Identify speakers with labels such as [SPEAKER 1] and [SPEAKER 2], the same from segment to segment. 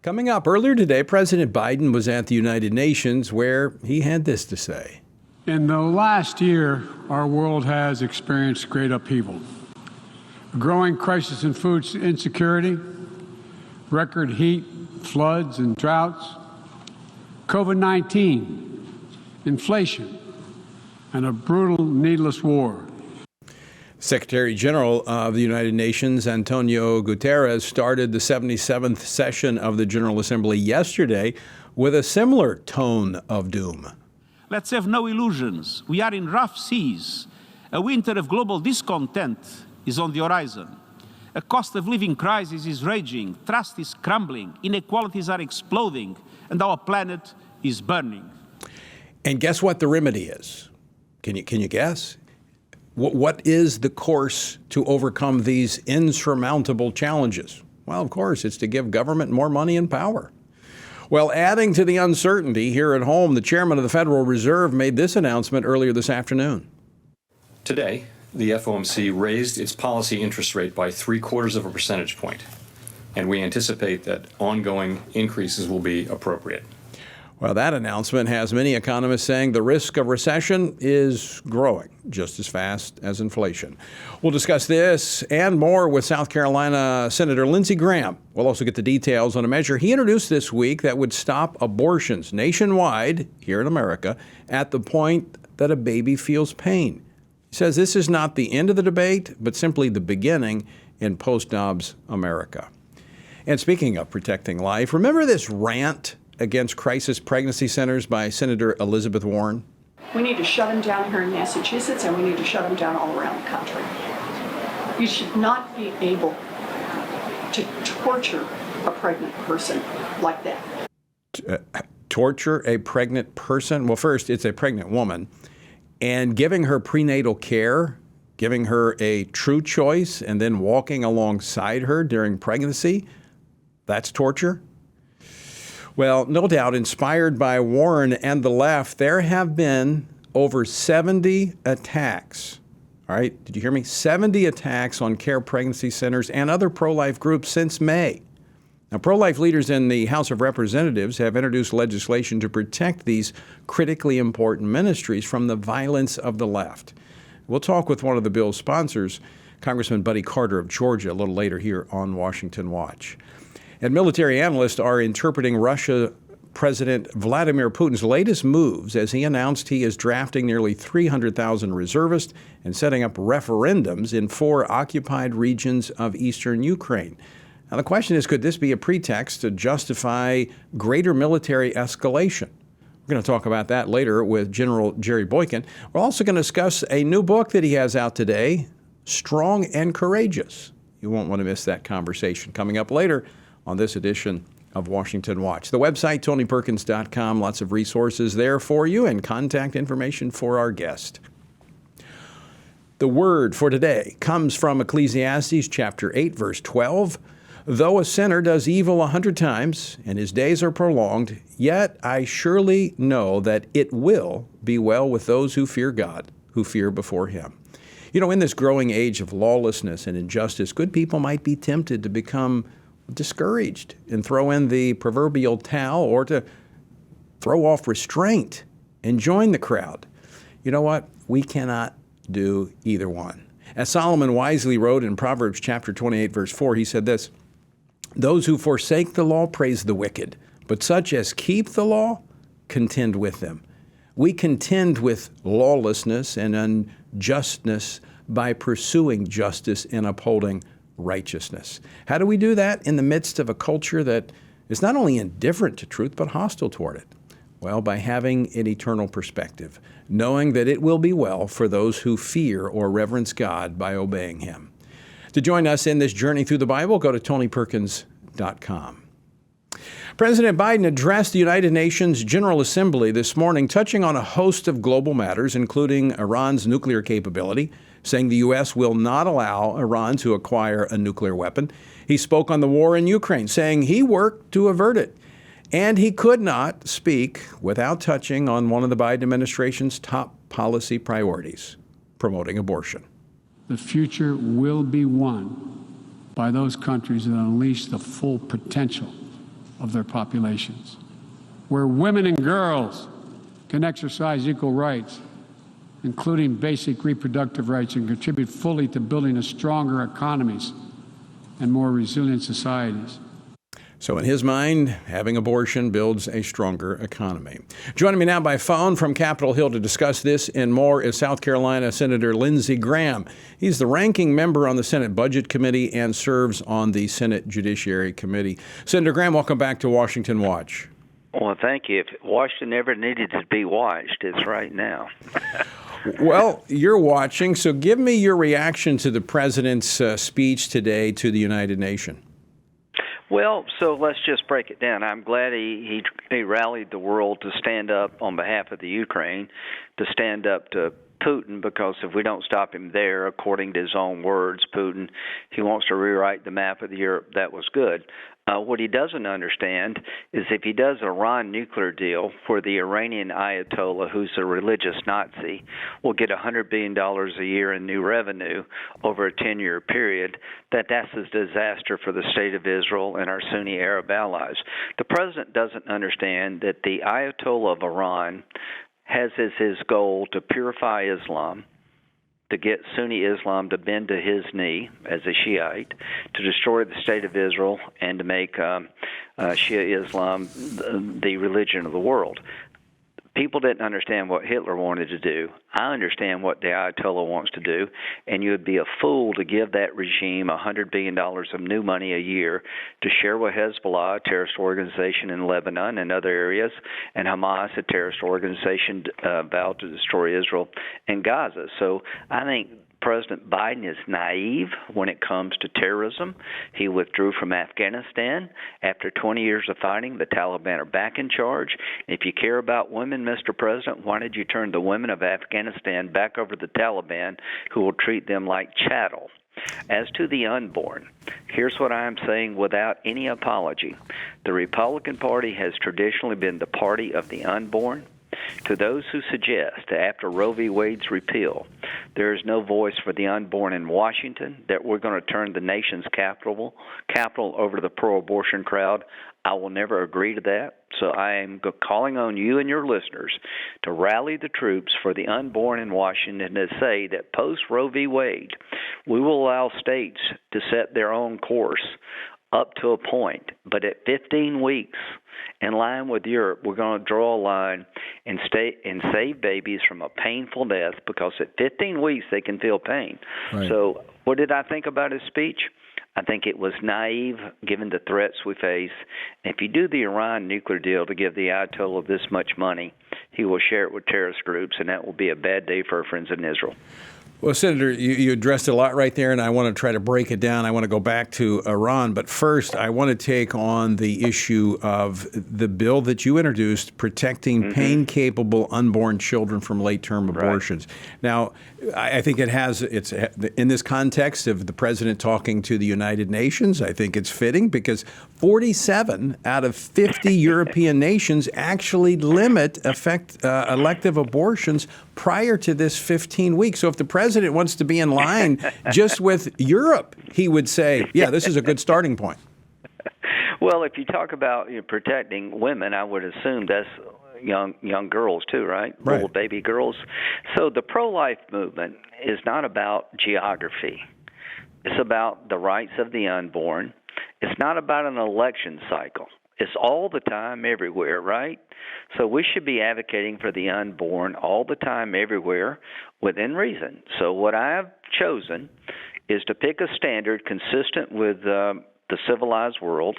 [SPEAKER 1] Coming up earlier today, President Biden was at the United Nations where he had this to say.
[SPEAKER 2] In the last year, our world has experienced great upheaval. A growing crisis in food insecurity, record heat, floods and droughts, COVID-19, inflation, and a brutal, needless war.
[SPEAKER 1] Secretary General of the United Nations, Antonio Guterres, started the 77th session of the General Assembly yesterday with a similar tone of doom.
[SPEAKER 3] Let's have no illusions. We are in rough seas. A winter of global discontent is on the horizon. A cost of living crisis is raging. Trust is crumbling. Inequalities are exploding. And our planet is burning.
[SPEAKER 1] And guess what the remedy is? Can you guess? What is the course to overcome these insurmountable challenges? Well, of course, it's to give government more money and power. Well, adding to the uncertainty here at home, the chairman of the Federal Reserve made this announcement earlier this afternoon.
[SPEAKER 4] Today, the FOMC raised its policy interest rate by 0.75 percentage point, and we anticipate that ongoing increases will be appropriate.
[SPEAKER 1] Well, that announcement has many economists saying the risk of recession is growing just as fast as inflation. We'll discuss this and more with South Carolina Senator Lindsey Graham. We'll also get the details on a measure he introduced this week that would stop abortions nationwide here in America at the point that a baby feels pain. He says this is not the end of the debate, but simply the beginning in post-Dobbs America. And speaking of protecting life, remember this rant against crisis pregnancy centers by Senator Elizabeth Warren?
[SPEAKER 5] We need to shut them down here in Massachusetts, and we need to shut them down all around the country. You should not be able to torture a pregnant person like that.
[SPEAKER 1] Torture a pregnant person? Well, first, it's a pregnant woman. And giving her prenatal care, giving her a true choice, and then walking alongside her during pregnancy, that's torture? Well, no doubt, inspired by Warren and the left, there have been over 70 attacks. All right, did you hear me? 70 attacks on care pregnancy centers and other pro-life groups since May. Now, pro-life leaders in the House of Representatives have introduced legislation to protect these critically important ministries from the violence of the left. We'll talk with one of the bill's sponsors, Congressman Buddy Carter of Georgia, a little later here on Washington Watch. And military analysts are interpreting Russia President Vladimir Putin's latest moves as he announced he is drafting nearly 300,000 reservists and setting up referendums in 4 occupied regions of eastern Ukraine. Now, the question is, could this be a pretext to justify greater military escalation? We're going to talk about that later with General Jerry Boykin. We're also going to discuss a new book that he has out today, Strong and Courageous. You won't want to miss that conversation coming up later on this edition of Washington Watch. The website, TonyPerkins.com, lots of resources there for you and contact information for our guest. The word for today comes from Ecclesiastes chapter 8, verse 12. Though a sinner does evil 100 times and his days are prolonged, yet I surely know that it will be well with those who fear God, who fear before him. You know, in this growing age of lawlessness and injustice, good people might be tempted to become discouraged and throw in the proverbial towel or to throw off restraint and join the crowd. You know what? We cannot do either one. As Solomon wisely wrote in Proverbs chapter 28, verse 4, he said this, "Those who forsake the law praise the wicked, but such as keep the law contend with them." We contend with lawlessness and unjustness by pursuing justice and upholding righteousness. How do we do that in the midst of a culture that is not only indifferent to truth, but hostile toward it? Well, by having an eternal perspective, knowing that it will be well for those who fear or reverence God by obeying him. To join us in this journey through the Bible, go to TonyPerkins.com. President Biden addressed the United Nations General Assembly this morning, touching on a host of global matters, including Iran's nuclear capability, saying the U.S. will not allow Iran to acquire a nuclear weapon. He spoke on the war in Ukraine, saying he worked to avert it. And he could not speak without touching on one of the Biden administration's top policy priorities, promoting abortion.
[SPEAKER 2] The future will be won by those countries that unleash the full potential of their populations, where women and girls can exercise equal rights, including basic reproductive rights, and contribute fully to building a stronger economies and more resilient societies.
[SPEAKER 1] So in his mind, having abortion builds a stronger economy. Joining me now by phone from Capitol Hill to discuss this and more is South Carolina Senator Lindsey Graham. He's the ranking member on the Senate Budget Committee and serves on the Senate Judiciary Committee. Senator Graham, welcome back to Washington Watch.
[SPEAKER 6] Well, thank you. If Washington ever needed to be watched, it's right now.
[SPEAKER 1] Well, you're watching, so give me your reaction to the president's speech today to the United Nations.
[SPEAKER 6] Well, so let's just break it down. I'm glad he rallied the world to stand up on behalf of the Ukraine, to stand up to Putin, because if we don't stop him there, according to his own words, Putin, he wants to rewrite the map of Europe. That was good. What he doesn't understand is if he does a Iran nuclear deal where the Iranian Ayatollah, who's a religious Nazi, will get $100 billion a year in new revenue over a 10-year period, that's a disaster for the state of Israel and our Sunni Arab allies. The president doesn't understand that the Ayatollah of Iran has as his goal to purify Islam, to get Sunni Islam to bend to his knee as a Shiite, to destroy the state of Israel, and to make Shia Islam the religion of the world. People didn't understand what Hitler wanted to do. I understand what the Ayatollah wants to do, and you would be a fool to give that regime $100 billion of new money a year to share with Hezbollah, a terrorist organization in Lebanon and other areas, and Hamas, a terrorist organization vowed to destroy Israel and Gaza. So I think President Biden is naive when it comes to terrorism. He withdrew from Afghanistan. After 20 years of fighting, the Taliban are back in charge. If you care about women, Mr. President, why did you turn the women of Afghanistan back over to the Taliban, who will treat them like chattel? As to the unborn, here's what I am saying without any apology. The Republican Party has traditionally been the party of the unborn. To those who suggest that after Roe v. Wade's repeal, there is no voice for the unborn in Washington, that we're going to turn the nation's capital over to the pro-abortion crowd, I will never agree to that. So I am calling on you and your listeners to rally the troops for the unborn in Washington to say that post-Roe v. Wade, we will allow states to set their own course up to a point, but at 15 weeks, in line with Europe, we're going to draw a line and save babies from a painful death, because at 15 weeks they can feel pain. Right. So what did I think about his speech? I think it was naive given the threats we face. And if you do the Iran nuclear deal to give the Ayatollah this much money, he will share it with terrorist groups, and that will be a bad day for our friends in Israel.
[SPEAKER 1] Well, Senator, you addressed a lot right there, and I want to try to break it down. I want to go back to Iran. But first, I want to take on the issue of the bill that you introduced protecting pain-capable unborn children from late-term abortions. Right. Now, I think it's in this context of the president talking to the United Nations, I think it's fitting, because 47 out of 50 European nations actually limit elective abortions prior to this 15 weeks. So if the president wants to be in line just with Europe, he would say, yeah, this is a good starting point.
[SPEAKER 6] Well, if you talk about protecting women, I would assume that's young girls too, right? Little baby girls. So the pro-life movement is not about geography. It's about the rights of the unborn. It's not about an election cycle. It's all the time, everywhere, right? So we should be advocating for the unborn all the time, everywhere, within reason. So what I've chosen is to pick a standard consistent with the civilized world,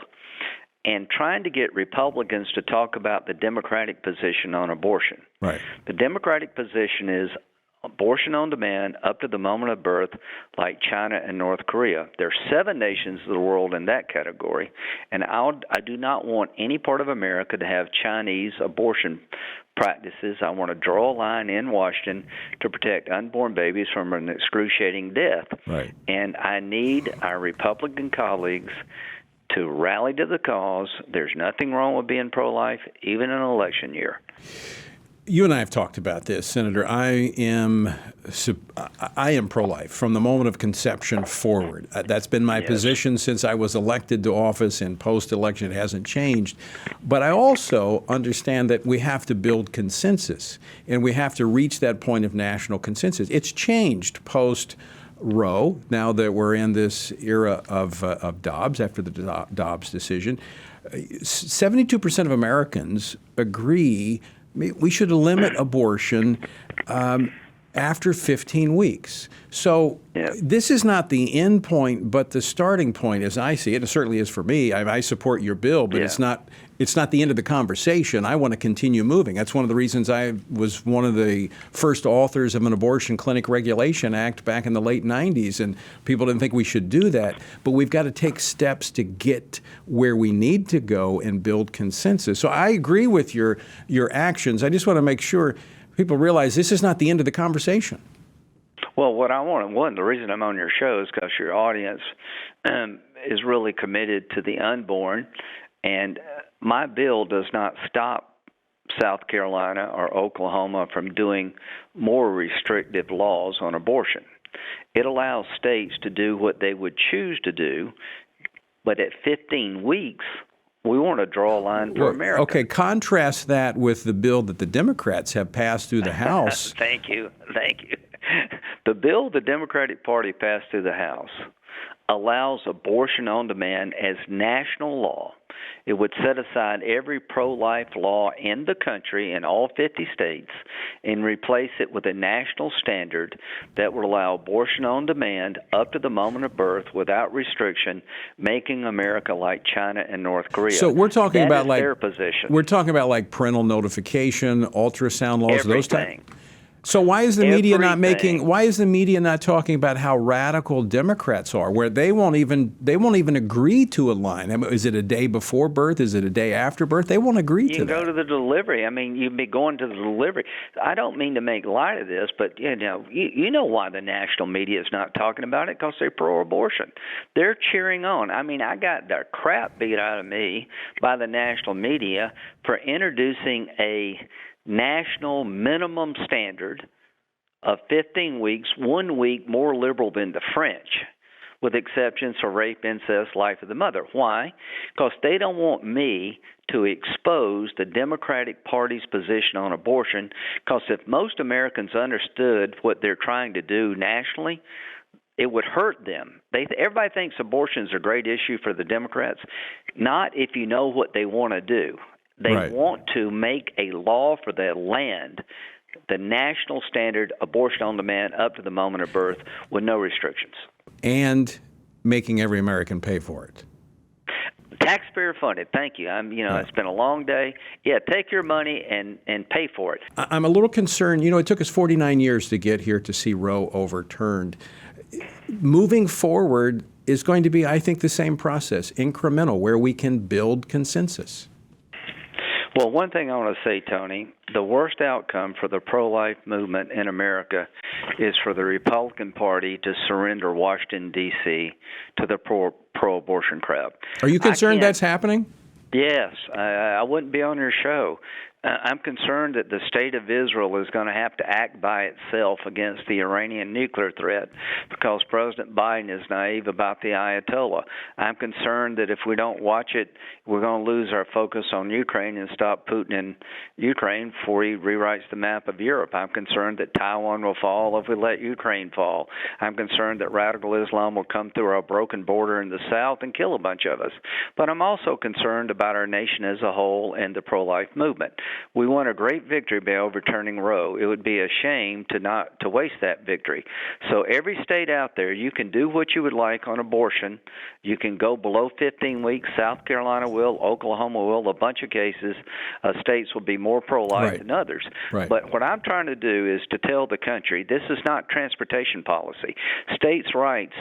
[SPEAKER 6] and trying to get Republicans to talk about the Democratic position on abortion. Right. The Democratic position is abortion on demand up to the moment of birth, like China and North Korea. There are 7 nations of the world in that category, and I do not want any part of America to have Chinese abortion practices. I want to draw a line in Washington to protect unborn babies from an excruciating death. Right. And I need our Republican colleagues to rally to the cause. There's nothing wrong with being pro-life, even in an election year.
[SPEAKER 1] You and I have talked about this, Senator. I am pro-life from the moment of conception forward. That's been my position since I was elected to office, and post-election it hasn't changed. But I also understand that we have to build consensus, and we have to reach that point of national consensus. It's changed post-Roe, now that we're in this era of Dobbs, after the Dobbs decision. 72% of Americans agree we should limit abortion after 15 weeks. So this is not the end point, but the starting point, as I see it. It certainly is for me. I support your bill, but it's not the end of the conversation. I want to continue moving. That's one of the reasons I was one of the first authors of an Abortion Clinic Regulation Act back in the late 90s, and people didn't think we should do that. But we've got to take steps to get where we need to go and build consensus. So I agree with your actions. I just want to make sure people realize this is not the end of the conversation.
[SPEAKER 6] Well, what I want, the reason I'm on your show is because your audience is really committed to the unborn, and my bill does not stop South Carolina or Oklahoma from doing more restrictive laws on abortion. It allows states to do what they would choose to do, but at 15 weeks, we want to draw a line for America.
[SPEAKER 1] Okay, contrast that with the bill that the Democrats have passed through the House.
[SPEAKER 6] Thank you. The bill the Democratic Party passed through the House allows abortion on demand as national law. It would set aside every pro-life law in the country in all 50 states and replace it with a national standard that would allow abortion on demand up to the moment of birth without restriction, making America like China and North Korea.
[SPEAKER 1] So we're talking
[SPEAKER 6] that
[SPEAKER 1] about
[SPEAKER 6] is
[SPEAKER 1] like
[SPEAKER 6] their position.
[SPEAKER 1] We're talking about like parental notification, ultrasound laws,
[SPEAKER 6] Everything.
[SPEAKER 1] those types. So why is the media not making? Why is the media not talking about how radical Democrats are, where they won't even agree to a line? I mean, is it a day before birth? Is it a day after birth? They won't agree to that.
[SPEAKER 6] You can go to the delivery. I mean, you'd be going to the delivery. I don't mean to make light of this, but you know why the national media is not talking about it, because they're pro-abortion. They're cheering on. I mean, I got the crap beat out of me by the national media for introducing a national minimum standard of 15 weeks, 1 week more liberal than the French, with exceptions for rape, incest, life of the mother. Why? Because they don't want me to expose the Democratic Party's position on abortion, because if most Americans understood what they're trying to do nationally, it would hurt them. Everybody thinks abortion is a great issue for the Democrats, not if you know what they want to do. They want to make a law for the land, the national standard abortion on demand up to the moment of birth with no restrictions.
[SPEAKER 1] And making every American pay for it.
[SPEAKER 6] Taxpayer funded. Thank you. It's been a long day. Yeah, take your money and pay for it.
[SPEAKER 1] I'm a little concerned. It took us 49 years to get here to see Roe overturned. Moving forward is going to be, I think, the same process, incremental, where we can build consensus.
[SPEAKER 6] Well, one thing I want to say, Tony, the worst outcome for the pro-life movement in America is for the Republican Party to surrender Washington, D.C. to the pro-abortion crowd.
[SPEAKER 1] Are you concerned that's happening?
[SPEAKER 6] Yes. I wouldn't be on your show. I'm concerned that the state of Israel is going to have to act by itself against the Iranian nuclear threat because President Biden is naive about the Ayatollah. I'm concerned that if we don't watch it, we're going to lose our focus on Ukraine and stop Putin in Ukraine before he rewrites the map of Europe. I'm concerned that Taiwan will fall if we let Ukraine fall. I'm concerned that radical Islam will come through our broken border in the south and kill a bunch of us. But I'm also concerned about our nation as a whole and the pro-life movement. We won a great victory by overturning Roe. It would be a shame to waste that victory. So every state out there, you can do what you would like on abortion. You can go below 15 weeks. South Carolina will, Oklahoma will. A bunch of cases, states will be more pro-life than others.
[SPEAKER 1] Right.
[SPEAKER 6] But what I'm trying to do is to tell the country this is not transportation policy. States' rights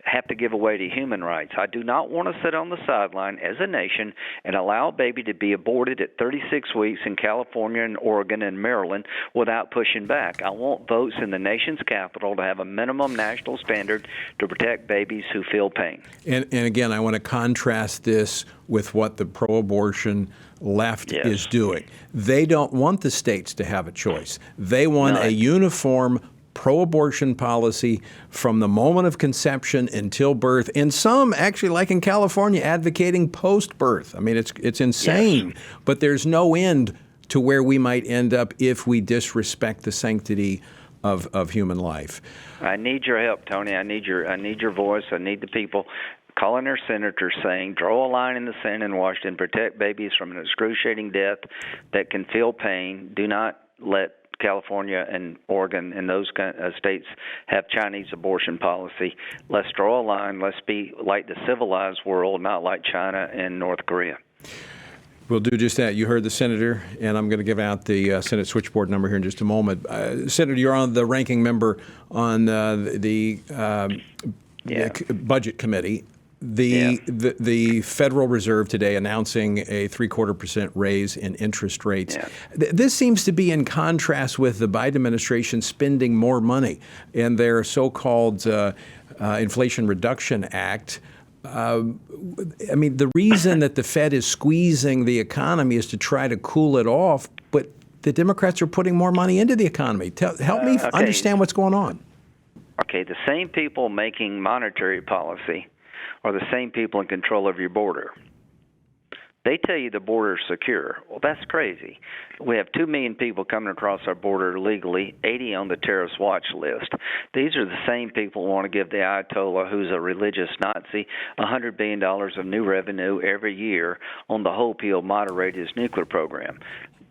[SPEAKER 6] have to give away to human rights. I do not want to sit on the sideline as a nation and allow a baby to be aborted at 36 weeks in California and Oregon and Maryland without pushing back. I want votes in the nation's capital to have a minimum national standard to protect babies who feel pain.
[SPEAKER 1] And again, I want to contrast this with what the pro-abortion left is doing. They don't want the states to have a choice. They want a uniform pro-abortion policy from the moment of conception until birth, and some actually, like in California, advocating post-birth. I mean, it's insane, but there's no end to where we might end up if we disrespect the sanctity of human life.
[SPEAKER 6] I need your help, Tony. I need your voice. I need the people calling their senators saying, draw a line in the sand in Washington, protect babies from an excruciating death that can feel pain. Do not let California and Oregon and those kind of states have Chinese abortion policy. Let's draw a line. Let's be like the civilized world, not like China and North Korea.
[SPEAKER 1] We'll do just that. You heard the senator, and I'm going to give out the Senate switchboard number here in just a moment. Senator, you're on the ranking member on the Budget Committee. The Federal Reserve today announcing a 0.75% raise in interest rates. This seems to be in contrast with the Biden administration spending more money in their so-called Inflation Reduction Act. I mean, the reason that the Fed is squeezing the economy is to try to cool it off, but the Democrats are putting more money into the economy. Help me understand what's going on.
[SPEAKER 6] Okay, the same people making monetary policy are the same people in control of your border. They tell you the border is secure. Well, that's crazy. We have 2 million people coming across our border legally, 80 on the terrorist watch list. These are the same people who want to give the Ayatollah, who's a religious Nazi, $100 billion of new revenue every year on the hope he'll moderate his nuclear program.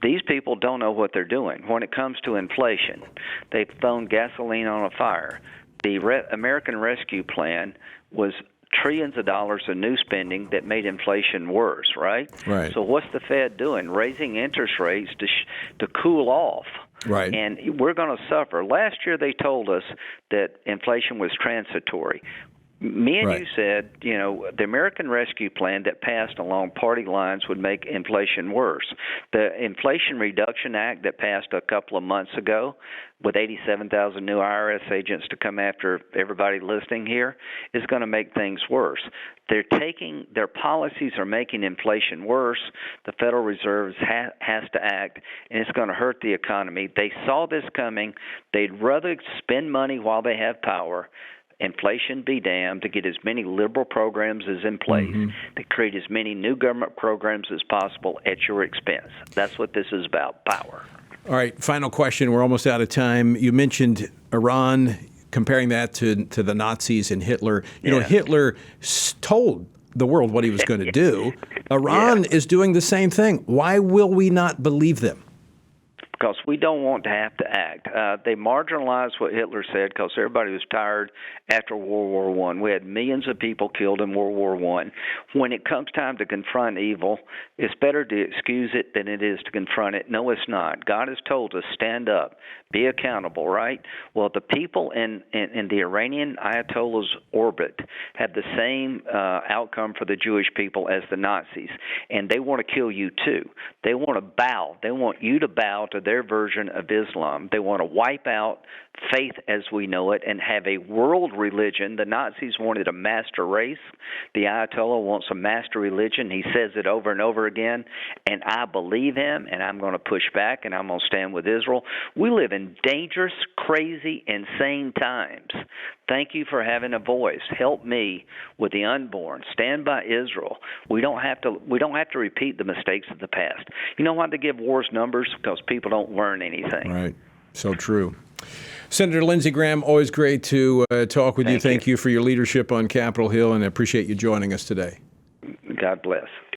[SPEAKER 6] These people don't know what they're doing. When it comes to inflation, they've thrown gasoline on a fire. The American Rescue Plan was trillions of dollars of new spending that made inflation worse, right?
[SPEAKER 1] Right.
[SPEAKER 6] So what's the Fed doing? Raising interest rates to cool off.
[SPEAKER 1] Right.
[SPEAKER 6] And we're going to suffer. Last year they told us that inflation was transitory. Me and you said, the American Rescue Plan that passed along party lines would make inflation worse. The Inflation Reduction Act that passed a couple of months ago with 87,000 new IRS agents to come after everybody listening here is going to make things worse. Their policies are making inflation worse. The Federal Reserve has to act, and it's going to hurt the economy. They saw this coming. They'd rather spend money while they have power. Inflation be damned, to get as many liberal programs as in place, to create as many new government programs as possible at your expense. That's what this is about, power.
[SPEAKER 1] All right, final question. We're almost out of time. You mentioned Iran, comparing that to the Nazis and Hitler. You know, Hitler told the world what he was going to do. Iran is doing the same thing. Why will we not believe them?
[SPEAKER 6] Because we don't want to have to act. They marginalized what Hitler said because everybody was tired after World War I. We had millions of people killed in World War I. When it comes time to confront evil, it's better to excuse it than it is to confront it. No, it's not. God has told us, stand up, be accountable, right? Well, the people in the Iranian Ayatollah's orbit have the same outcome for the Jewish people as the Nazis, and they want to kill you too. They want to bow. They want you to bow to their version of Islam. They want to wipe out faith as we know it and have a world religion. The Nazis wanted a master race. The Ayatollah wants a master religion. He says it over and over again, and I believe him, and I'm going to push back, and I'm going to stand with Israel. We live in dangerous, crazy, insane times. Thank you for having a voice. Help me with the unborn. Stand by Israel. We don't have to repeat the mistakes of the past. You know why they give wars numbers? Because people don't learn anything.
[SPEAKER 1] Right. So true. Senator Lindsey Graham, always great to talk with you. Thank you for your leadership on Capitol Hill, and I appreciate you joining us today.
[SPEAKER 6] God bless.